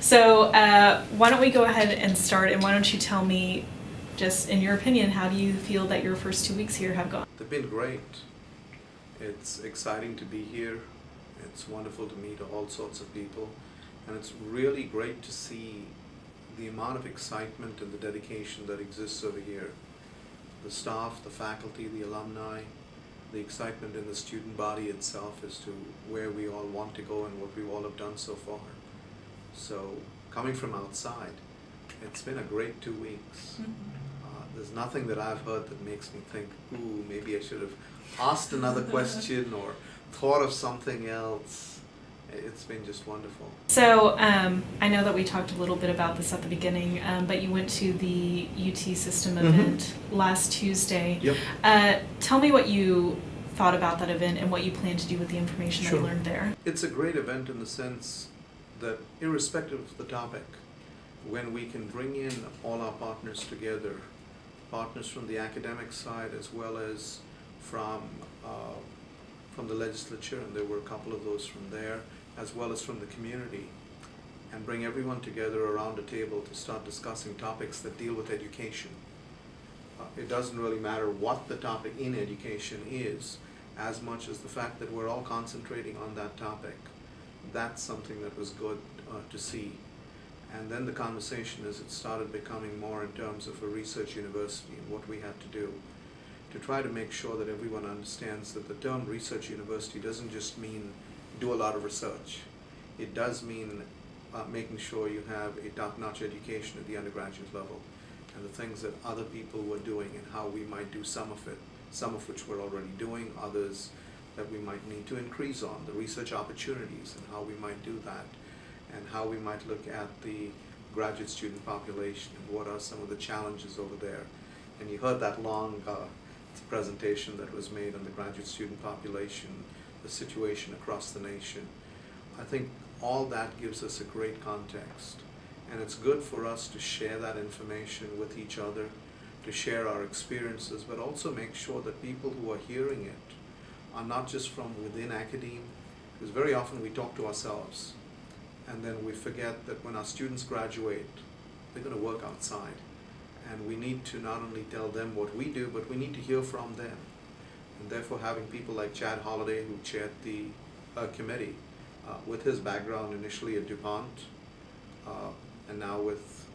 So why don't we go ahead and start, and why don't you tell me, just in your opinion, how do you feel that your first 2 weeks here have gone? They've been great. It's exciting to be here. It's wonderful to meet all sorts of people. And it's really great to see the amount of excitement and the dedication that exists over here. The staff, the faculty, the alumni, the excitement in the student body itself as to where we all want to go and what we all have done so far. So, coming from outside, it's been a great 2 weeks. There's nothing that I've heard that makes me think, ooh, maybe I should have asked another question or thought of something else. It's been just wonderful. So I know that we talked a little bit about this at the beginning, but you went to the UT System event last Tuesday. Yep. Tell me what you thought about that event and what you plan to do with the information that you learned there. It's a great event in the sense that irrespective of the topic, when we can bring in all our partners together, partners from the academic side as well as from the legislature, and there were a couple of those from there, as well as from the community, and bring everyone together around a table to start discussing topics that deal with education. It doesn't really matter what the topic in education is, as much as the fact that we're all concentrating on that topic. That's something that was good to see. And then the conversation, as it started becoming more in terms of a research university and what we had to do to try to make sure that everyone understands that the term research university doesn't just mean do a lot of research. It does mean making sure you have a top-notch education at the undergraduate level, and the things that other people were doing and how we might do some of it, some of which we're already doing, others that we might need to increase on, the research opportunities and how we might do that, and how we might look at the graduate student population and what are some of the challenges over there. And you heard that long presentation that was made on the graduate student population, the situation across the nation. I think all that gives us a great context, and it's good for us to share that information with each other, to share our experiences, but also make sure that people who are hearing it are not just from within academia, because very often we talk to ourselves and then we forget that when our students graduate, they're going to work outside. And we need to not only tell them what we do, but we need to hear from them. And therefore having people like Chad Holliday, who chaired the committee, with his background initially at DuPont, and now with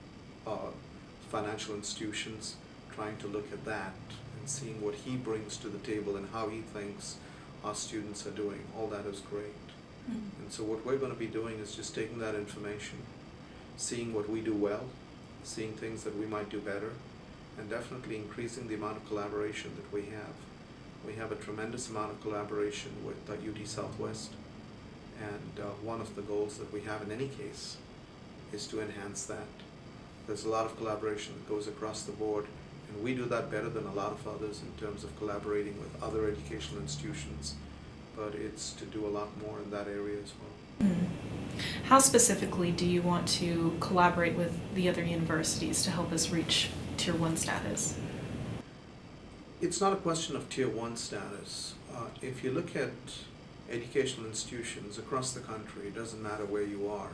financial institutions, trying to look at that and seeing what he brings to the table and how he thinks our students are doing, all that is great. And so what we're going to be doing is just taking that information, seeing what we do well, seeing things that we might do better, and definitely increasing the amount of collaboration that we have. We have a tremendous amount of collaboration with UT Southwest, and one of the goals that we have in any case is to enhance that. There's a lot of collaboration that goes across the board, and we do that better than a lot of others in terms of collaborating with other educational institutions, but it's to do a lot more in that area as well. How specifically do you want to collaborate with the other universities to help us reach Tier 1 status? It's not a question of Tier 1 status. If you look at educational institutions across the country, it doesn't matter where you are,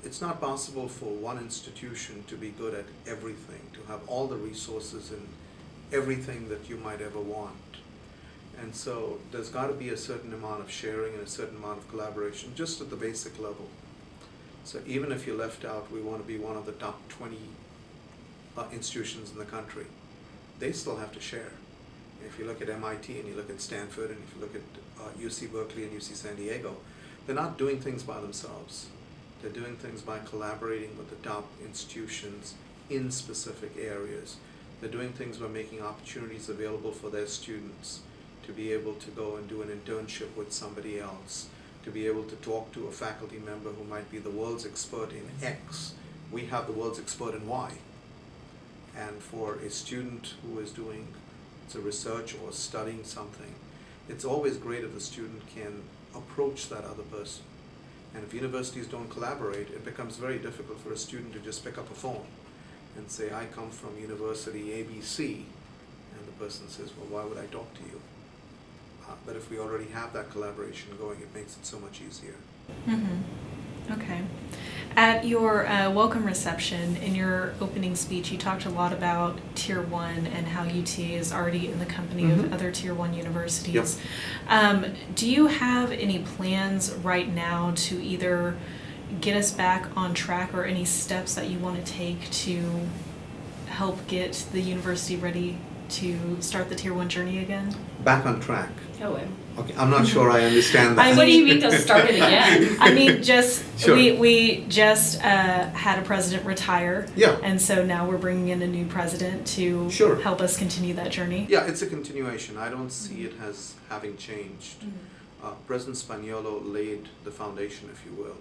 it's not possible for one institution to be good at everything, to have all the resources and everything that you might ever want. And so there's got to be a certain amount of sharing and a certain amount of collaboration just at the basic level. So even if you're left out, we want to be one of the top 20 institutions in the country. They still have to share. If you look at MIT and you look at Stanford and if you look at UC Berkeley and UC San Diego, they're not doing things by themselves. They're doing things by collaborating with the top institutions in specific areas. They're doing things by making opportunities available for their students to be able to go and do an internship with somebody else, to be able to talk to a faculty member who might be the world's expert in X. We have the world's expert in Y. And for a student who is doing research or studying something, it's always great if the student can approach that other person. And if universities don't collaborate, it becomes very difficult for a student to just pick up a phone and say, I come from university ABC, and the person says, well, why would I talk to you? But if we already have that collaboration going, it makes it so much easier. Okay. At your welcome reception, in your opening speech, you talked a lot about Tier 1 and how UT is already in the company of other Tier 1 universities. Yep. Do you have any plans right now to either get us back on track, or any steps that you want to take to help get the university ready to start the Tier 1 journey again? Back on track. Oh, Okay, I'm not sure I understand that. what do you mean to start it again? I mean, just Sure. we just had a president retire, Yeah. and so now we're bringing in a new president to Sure. help us continue that journey. Yeah, it's a continuation. I don't see it as having changed. President Spaniolo laid the foundation, if you will.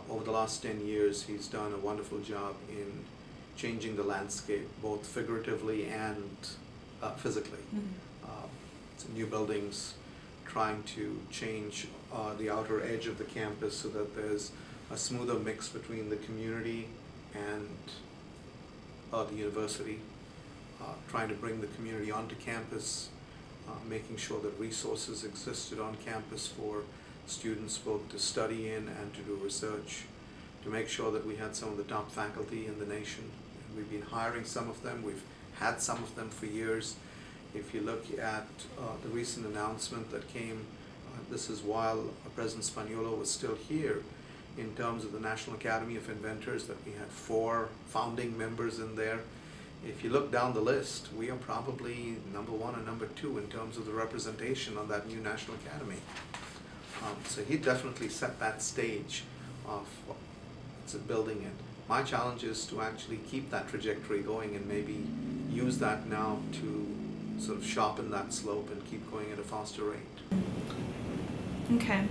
Over the last 10 years, he's done a wonderful job in changing the landscape, both figuratively and physically. New buildings, trying to change the outer edge of the campus so that there's a smoother mix between the community and the university, trying to bring the community onto campus, making sure that resources existed on campus for students both to study in and to do research, to make sure that we had some of the top faculty in the nation. And we've been hiring some of them, we've had some of them for years. If you look at the recent announcement that came, this is while President Spaniolo was still here, in terms of the National Academy of Inventors, that we had 4 founding members in there. If you look down the list, we are probably number 1 or number 2 in terms of the representation on that new National Academy. So he definitely set that stage of building it. My challenge is to actually keep that trajectory going and maybe use that now to sort of sharpen that slope and keep going at a faster rate. Okay.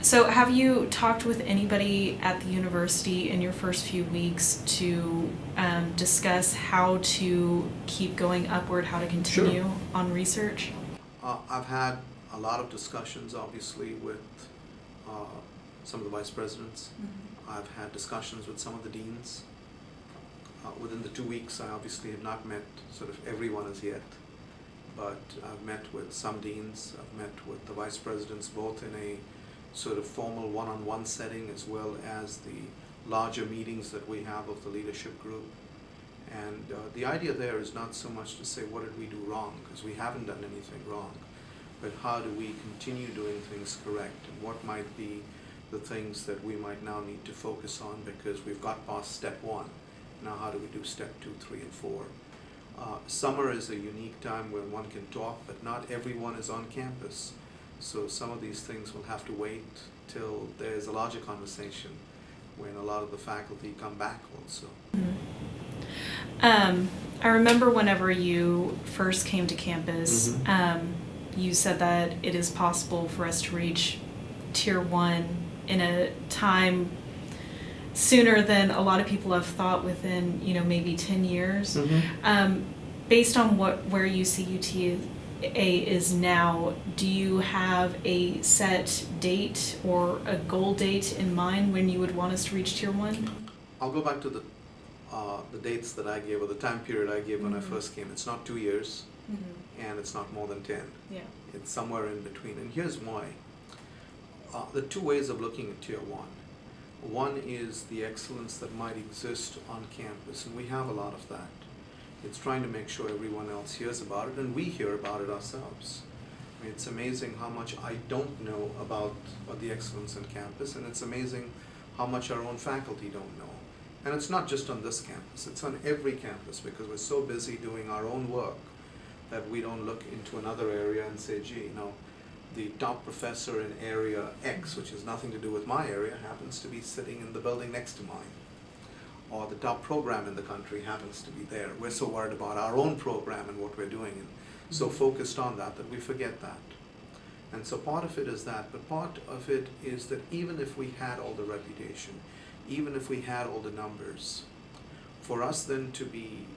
So have you talked with anybody at the university in your first few weeks to discuss how to keep going upward, how to continue on research? I've had a lot of discussions, obviously, with some of the vice presidents. I've had discussions with some of the deans. Within the 2 weeks, I obviously have not met sort of everyone as yet, but I've met with some deans, I've met with the vice presidents, both in a sort of formal one-on-one setting as well as the larger meetings that we have of the leadership group. And the idea there is not so much to say what did we do wrong, because we haven't done anything wrong, but how do we continue doing things correct, and what might be the things that we might now need to focus on, because we've got past step 1. Now how do we do step 2, 3, and 4? Summer is a unique time when one can talk, but not everyone is on campus. So some of these things will have to wait till there's a larger conversation when a lot of the faculty come back also. I remember whenever you first came to campus, you said that it is possible for us to reach Tier 1 in a time sooner than a lot of people have thought, within maybe 10 years. Based on where you see UTA is now, do you have a set date or a goal date in mind when you would want us to reach Tier 1? I'll go back to the dates that I gave, or the time period I gave when I first came. It's not 2 years, and it's not more than 10. Yeah. It's somewhere in between, and here's why. The 2 ways of looking at Tier 1. One is the excellence that might exist on campus, and we have a lot of that. It's trying to make sure everyone else hears about it, and we hear about it ourselves. I mean, it's amazing how much I don't know about the excellence on campus, and it's amazing how much our own faculty don't know. And it's not just on this campus, it's on every campus, because we're so busy doing our own work that we don't look into another area and say, gee, the top professor in area X, which has nothing to do with my area, happens to be sitting in the building next to mine. Or the top program in the country happens to be there. We're so worried about our own program and what we're doing, and so focused on that we forget that. And so part of it is that, but part of it is that even if we had all the reputation, even if we had all the numbers, for us then to be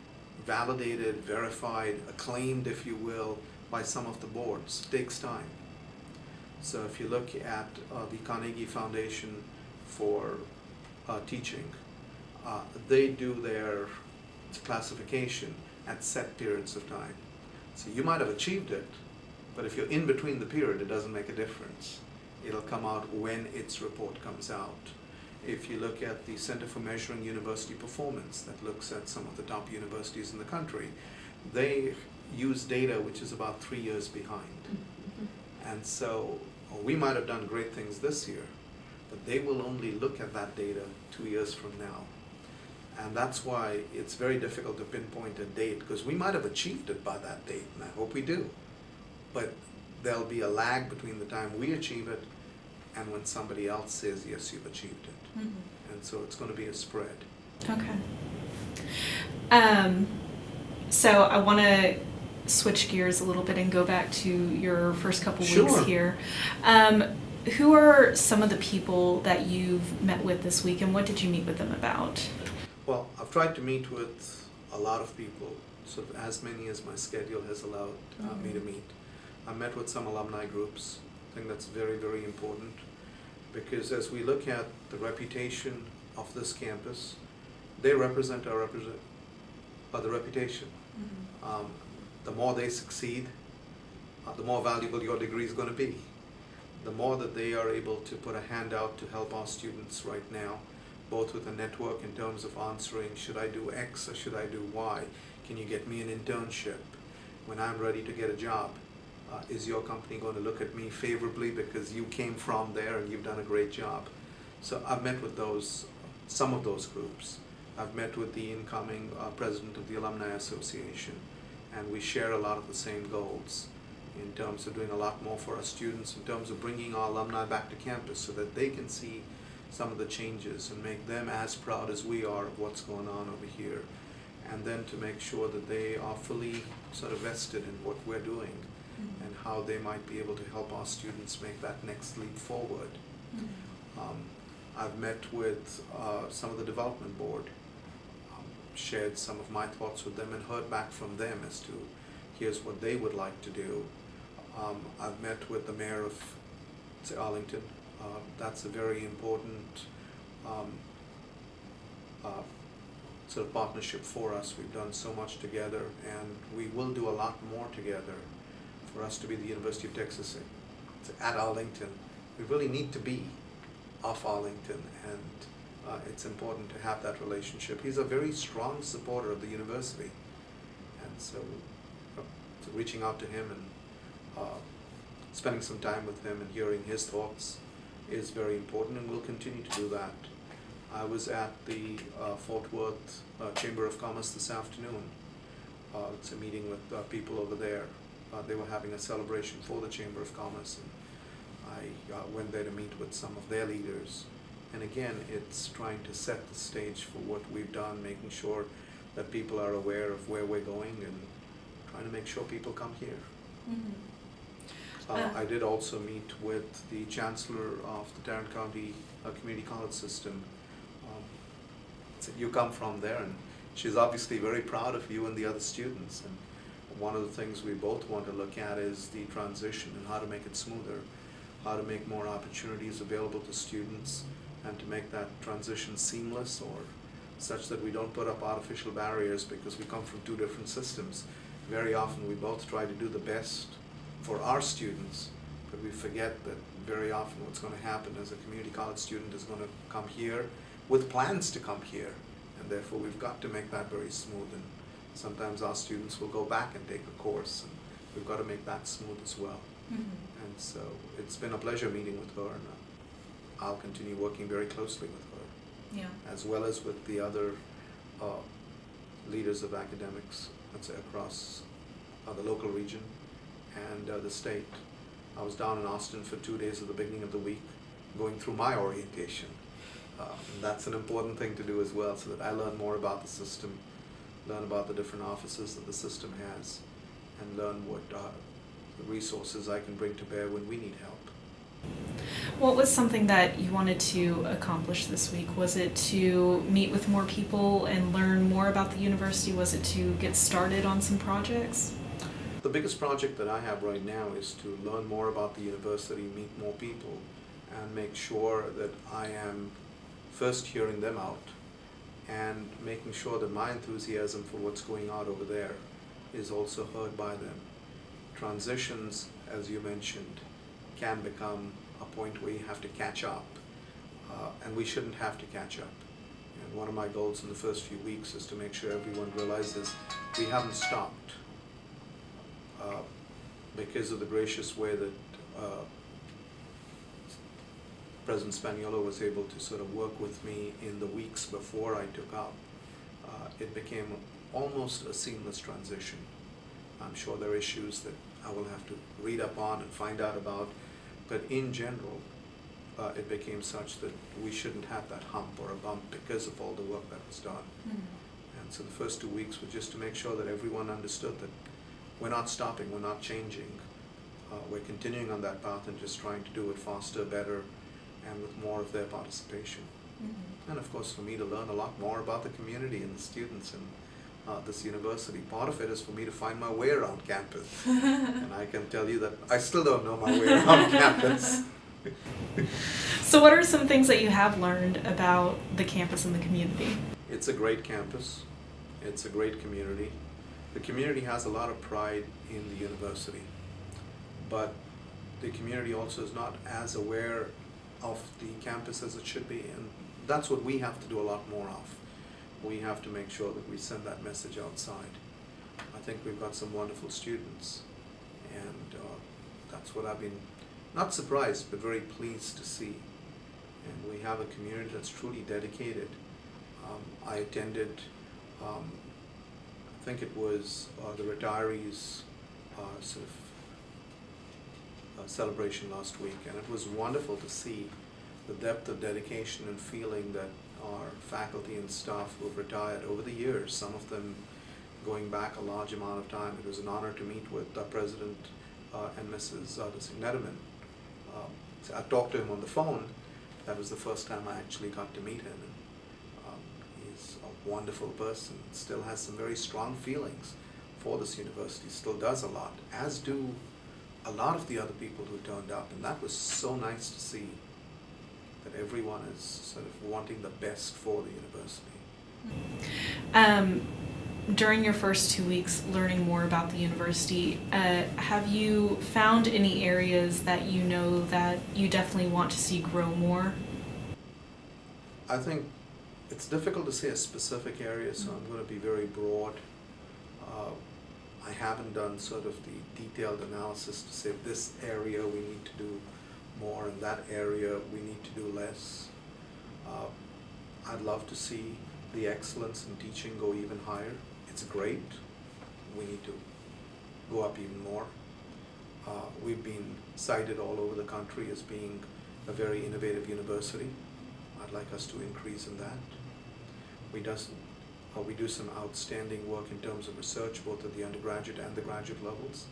validated, verified, acclaimed, if you will, by some of the boards takes time. So if you look at the Carnegie Foundation for Teaching, they do their classification at set periods of time. So you might have achieved it, but if you're in between the period, it doesn't make a difference. It'll come out when its report comes out. If you look at the Center for Measuring University Performance that looks at some of the top universities in the country, they use data which is about 3 years behind. And so we might have done great things this year, but they will only look at that data 2 years from now. And that's why it's very difficult to pinpoint a date, because we might have achieved it by that date, and I hope we do. But there'll be a lag between the time we achieve it and when somebody else says, yes, you've achieved it. And so it's going to be a spread. Okay. So I want to switch gears a little bit and go back to your first couple weeks here. Who are some of the people that you've met with this week, and what did you meet with them about? Well, I've tried to meet with a lot of people, so as many as my schedule has allowed me to meet. I met with some alumni groups. I think that's very, very important, because as we look at the reputation of this campus, they represent the reputation. The more they succeed, the more valuable your degree is going to be. The more that they are able to put a hand out to help our students right now, both with a network in terms of answering, should I do X or should I do Y? Can you get me an internship when I'm ready to get a job? Is your company going to look at me favorably because you came from there and you've done a great job? So I've met with some of those groups. I've met with the incoming president of the Alumni Association, and we share a lot of the same goals in terms of doing a lot more for our students, in terms of bringing our alumni back to campus so that they can see some of the changes and make them as proud as we are of what's going on over here, and then to make sure that they are fully sort of vested in what we're doing and how they might be able to help our students make that next leap forward. I've met with some of the development board, shared some of my thoughts with them and heard back from them as to here's what they would like to do. I've met with the mayor of, say, Arlington. That's a very important sort of partnership for us. We've done so much together, and we will do a lot more together. For us to be the University of Texas at Arlington, we really need to be of Arlington, and it's important to have that relationship. He's a very strong supporter of the university, and so reaching out to him and spending some time with him and hearing his thoughts is very important, and we'll continue to do that. I was at the Fort Worth Chamber of Commerce this afternoon. It's a meeting with people over there. They were having a celebration for the Chamber of Commerce, and I went there to meet with some of their leaders. And again, it's trying to set the stage for what we've done, making sure that people are aware of where we're going and trying to make sure people come here. I did also meet with the Chancellor of the Tarrant County Community College System. You come from there, and she's obviously very proud of you and the other students. And one of the things we both want to look at is the transition and how to make it smoother, how to make more opportunities available to students, and to make that transition seamless, or such that we don't put up artificial barriers because we come from two different systems. Very often we both try to do the best for our students, but we forget that very often what's going to happen is a community college student is going to come here with plans to come here, and therefore we've got to make that very smooth. And sometimes our students will go back and take a course, and we've got to make that smooth as well. And so it's been a pleasure meeting with her, and I'll continue working very closely with her, as well as with the other leaders of academics, let's say, across the local region and the state. I was down in Austin for 2 days at the beginning of the week, going through my orientation. And that's an important thing to do as well, so that I learn more about the system, learn about the different offices that the system has, and learn what resources I can bring to bear when we need help. What was something that you wanted to accomplish this week? Was it to meet with more people and learn more about the university? Was it to get started on some projects? The biggest project that I have right now is to learn more about the university, meet more people, and make sure that I am first hearing them out and making sure that my enthusiasm for what's going on over there is also heard by them. Transitions, as you mentioned, can become a point where you have to catch up, and we shouldn't have to catch up. And one of my goals in the first few weeks is to make sure everyone realizes we haven't stopped because of the gracious way that President Spaniolo was able to sort of work with me in the weeks before I took up. It became almost a seamless transition. I'm sure there are issues that I will have to read up on and find out about, but in general, it became such that we shouldn't have that hump or a bump because of all the work that was done. And so the first 2 weeks were just to make sure that everyone understood that we're not stopping, we're not changing. We're continuing on that path and just trying to do it faster, better, and with more of their participation. And of course, for me to learn a lot more about the community and the students and this university. Part of it is for me to find my way around campus. And I can tell you that I still don't know my way around campus. So what are some things that you have learned about the campus and the community? It's a great campus. It's a great community. The community has a lot of pride in the university, but the community also is not as aware of the campus as it should be, and that's what we have to do a lot more of. We have to make sure that we send that message outside. I think we've got some wonderful students, and that's what I've been not surprised but very pleased to see. And we have a community that's truly dedicated. I attended, I think it was the retirees sort of celebration last week, and it was wonderful to see the depth of dedication and feeling that our faculty and staff who have retired over the years, some of them going back a large amount of time. It was an honor to meet with President and Mrs. Netterman. So I talked to him on the phone. That was the first time I actually got to meet him. And, he's a wonderful person, still has some very strong feelings for this university, still does a lot, as do a lot of the other people who turned up. And that was so nice to see, that everyone is sort of wanting the best for the university. During your first 2 weeks learning more about the university, have you found any areas that you know that you definitely want to see grow more? I think it's difficult to say a specific area, so I'm going to be very broad. I haven't done sort of the detailed analysis to say this area we need to do more and that area we need to do less. I'd love to see the excellence in teaching go even higher. It's great. We need to go up even more. We've been cited all over the country as being a very innovative university. I'd like us to increase in that. We do some outstanding work in terms of research, both at the undergraduate and the graduate levels.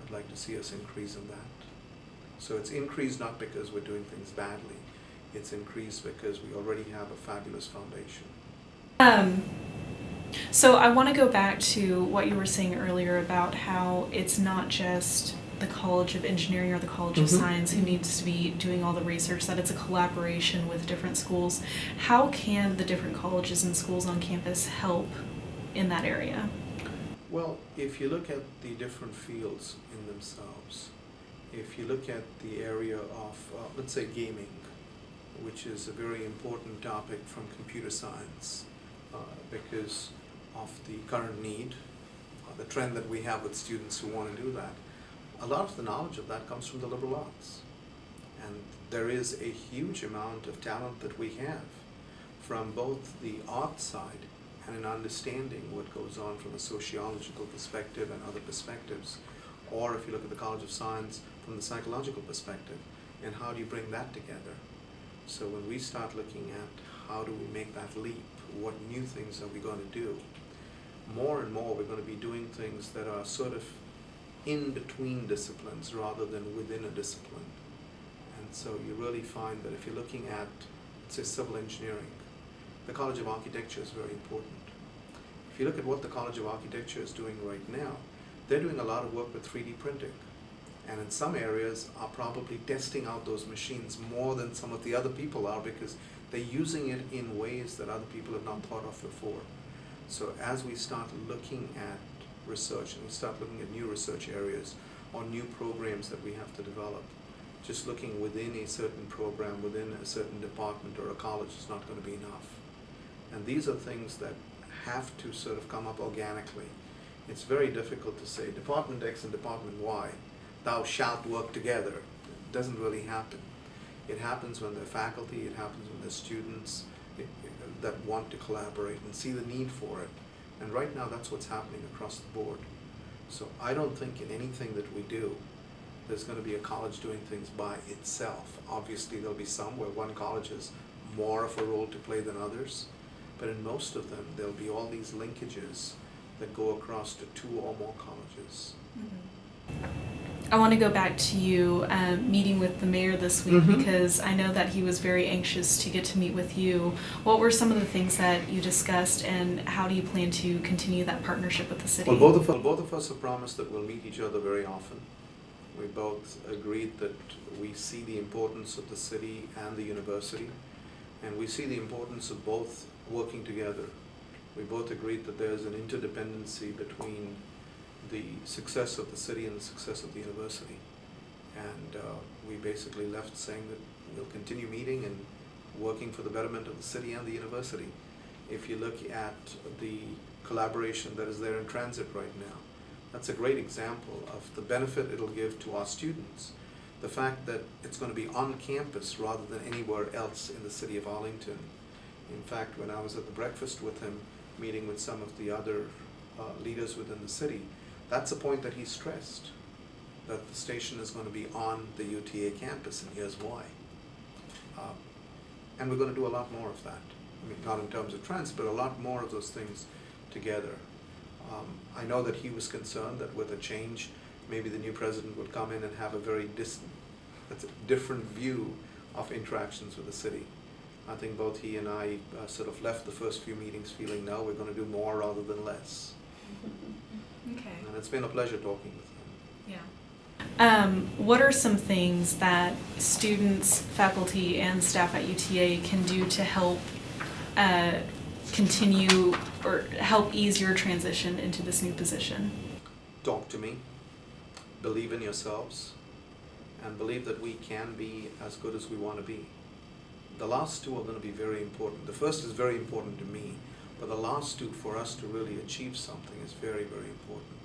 I'd like to see us increase in that. So it's increased not because we're doing things badly. It's increased because we already have a fabulous foundation. So I want to go back to what you were saying earlier about how it's not just the College of Engineering or the College of Science who needs to be doing all the research, that it's a collaboration with different schools. How can the different colleges and schools on campus help in that area? Well, if you look at the different fields in themselves, if you look at the area of, let's say, gaming, which is a very important topic from computer science, because of the current need, the trend that we have with students who want to do that, a lot of the knowledge of that comes from the liberal arts. And there is a huge amount of talent that we have from both the art side and in understanding what goes on from a sociological perspective and other perspectives, or if you look at the College of Science from the psychological perspective, and how do you bring that together? So when we start looking at how do we make that leap, what new things are we going to do, more and more we're going to be doing things that are sort of in between disciplines rather than within a discipline. And so you really find that if you're looking at, say, civil engineering, the College of Architecture is very important. If you look at what the College of Architecture is doing right now, they're doing a lot of work with 3D printing. And in some areas are probably testing out those machines more than some of the other people are, because they're using it in ways that other people have not thought of before. So as we start looking at research and we start looking at new research areas or new programs that we have to develop, just looking within a certain program, within a certain department or a college is not going to be enough. And these are things that have to sort of come up organically. It's very difficult to say, Department X and Department Y, thou shalt work together. It doesn't really happen. It happens when there are faculty, it happens when there are students that want to collaborate and see the need for it. And right now that's what's happening across the board. So I don't think in anything that we do, there's going to be a college doing things by itself. Obviously there'll be some where one college has more of a role to play than others, but in most of them there'll be all these linkages that go across to 2 or more colleges. I want to go back to you meeting with the mayor this week because I know that he was very anxious to get to meet with you. What were some of the things that you discussed, and how do you plan to continue that partnership with the city? Well, both of us have promised that we'll meet each other very often. We both agreed that we see the importance of the city and the university, and we see the importance of both working together. We both agreed that there's an interdependency between the success of the city and the success of the university. And we basically left saying that we'll continue meeting and working for the betterment of the city and the university. If you look at the collaboration that is there in transit right now, that's a great example of the benefit it'll give to our students. The fact that it's going to be on campus rather than anywhere else in the city of Arlington. In fact, when I was at the breakfast with him, meeting with some of the other leaders within the city, that's a point that he stressed, that the station is going to be on the UTA campus, and here's why. And we're going to do a lot more of that. I mean, not in terms of transit, but a lot more of those things together. I know that he was concerned that with a change, maybe the new president would come in and have a very different view of interactions with the city. I think both he and I sort of left the first few meetings feeling, no, we're going to do more rather than less. Okay. And it's been a pleasure talking with him. Yeah. What are some things that students, faculty, and staff at UTA can do to help continue or help ease your transition into this new position? Talk to me, believe in yourselves, and believe that we can be as good as we want to be. The last 2 are going to be very important. The first is very important to me, but the last 2 for us to really achieve something is very, very important.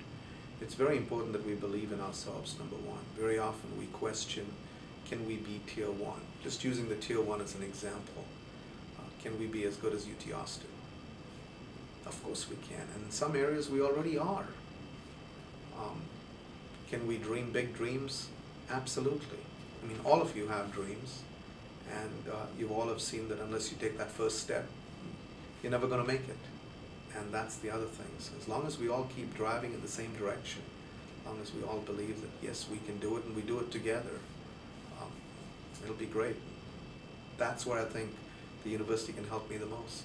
It's very important that we believe in ourselves, number one. Very often we question, can we be tier 1? Just using the tier 1 as an example. Can we be as good as UT Austin? Of course we can, and in some areas we already are. Can we dream big dreams? Absolutely. I mean, all of you have dreams, and you all have seen that unless you take that first step, you're never going to make it. And that's the other thing. So as long as we all keep driving in the same direction, as long as we all believe that yes, we can do it, and we do it together, it'll be great. That's where I think the university can help me the most.